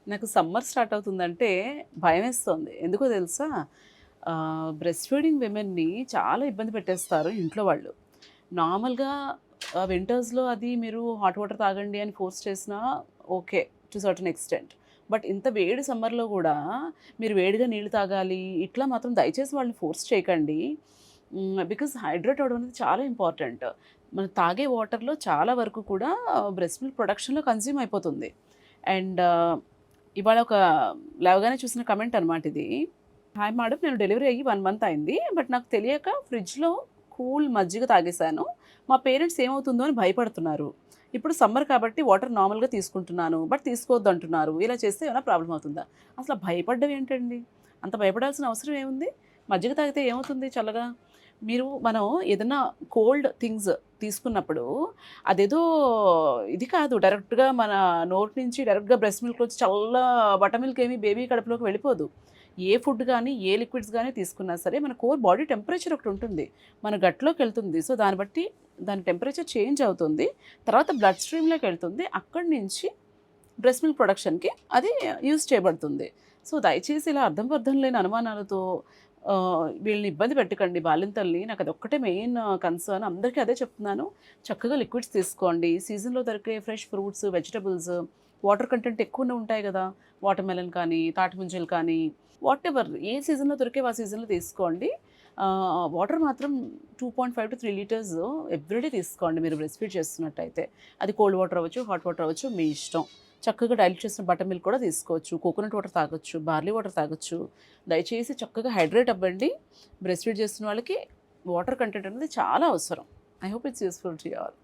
నాకు summer start అవుతుందంటే భయమేస్తోంది. ఎందుకో తెలుసా? బ్రెస్ట్ ఫీడింగ్ విమెన్‌ని చాలా ఇబ్బంది పెట్టేస్తారు ఇంట్లో వాళ్ళు. నార్మల్‌గా వింటర్స్‌లో అది మీరు హాట్ వాటర్ తాగండి అని ఫోర్స్ చేసినా okay. To certain extent. But ఇంత వేడి సమ్మర్‌లో గూడా మీరు వేడిగా నీళ్ళు తాగాలి, ఇట్లా మాత్రం దయచేసి వాళ్ళని ఫోర్స్ చేయకండి. బికాజ్ హైడ్రేట్ అవ్వడం అనేది చాలా ఇంపార్టెంట్. మనం తాగే వాటర్‌లో చాలా వరకు కూడా బ్రెస్ట్ మిల్క్ ప్రొడక్షన్‌లో కన్జ్యూమ్ అయిపోతుంది. అండ్ ఇవాళ ఒక లేవగానే చూసిన కమెంట్ అనమాట ఇది. హాయ్ మేడం, నేను డెలివరీ అయ్యి 1 మంత్ అయింది. బట్ నాకు తెలియక ఫ్రిడ్జ్‌లో కూల్ మజ్జిగ తాగేశాను. మా పేరెంట్స్ ఏమవుతుందో అని భయపడుతున్నారు. ఇప్పుడు సమ్మర్ కాబట్టి వాటర్ నార్మల్‌గా తీసుకుంటున్నాను. బట్ తీసుకోవద్దంటున్నారు. ఇలా చేస్తే ఏమైనా ప్రాబ్లమ్ అవుతుందా? అసల భయపడ్డం ఏంటండి? అంత భయపడాల్సిన అవసరం ఏముంది? మజ్జిగ తాగితే ఏమవుతుంది చల్లగా? మనం ఏదన్నా కోల్డ్ థింగ్స్ తీసుకున్నప్పుడు అదేదో ఇది కాదు, డైరెక్ట్‌గా మన నోటి నుంచి డైరెక్ట్‌గా బ్రెస్ట్ మిల్క్ వచ్చి చల్ల బటర్ మిల్క్ ఏమి బేబీ కడుపులోకి వెళ్ళిపోదు. ఏ ఫుడ్ గానీ, ఏ లిక్విడ్స్ గానీ తీసుకున్నా సరే మన కోర్ బాడీ టెంపరేచర్ ఒకటుంటుంది. మన గట్‌లోకెళ్తుంది. సో, దాన్ని బట్టి దాని టెంపరేచర్ చేంజ్ అవుతుంది. తర్వాత బ్లడ్ స్ట్రీమ్‌లోకెళ్తుంది. అక్కడి నుంచి బ్రెస్ట్ మిల్క్ ప్రొడక్షన్‌కి అది యూజ్ చేయబడుతుంది. సో, దయచేసి ఇలా అర్థం పర్థం లేని అనుమానాలతో వీళ్ళని ఇబ్బంది పెట్టకండి బాలింతల్ని. నాకదొక్కటే మెయిన్ కన్సర్న్. అందరికీ అదే చెప్తున్నాను. చక్కగా లిక్విడ్స్ తీసుకోండి. సీజన్‌లో దొరికే fresh fruits, vegetables, water content ఎక్కువనే ఉంటాయి గదా! వాటర్‌మెలన్ కానీ, తాటి ముంజలు కానీ, వాటెవర్ ఏ సీజన్‌లో దొరికేవి ఆ సీజన్‌లో తీసుకోండి. వాటర్ మాత్రం 2.5-3 లీటర్స్ ఎవ్రీడే తీసుకోండి మీరు బ్రెస్ట్ ఫీడ్ చేస్తున్నట్టయితే. అది కోల్డ్ వాటర్ అవ్వచ్చు, హాట్ వాటర్ అవ్వచ్చు, మీ ఇష్టం. చక్కగా డైల్యూట్ చేసిన బటర్ మిల్క్ కూడా తీసుకోవచ్చు. కోకోనట్ వాటర్ తాగొచ్చు, బార్లీ వాటర్ తాగొచ్చు. దయచేసి చక్కగా హైడ్రేట్ అవ్వండి. బ్రెస్ట్ ఫీడ్ చేస్తున్న వాళ్ళకి వాటర్ కంటెంట్ అనేది చాలా అవసరం. I hope it's useful to you all.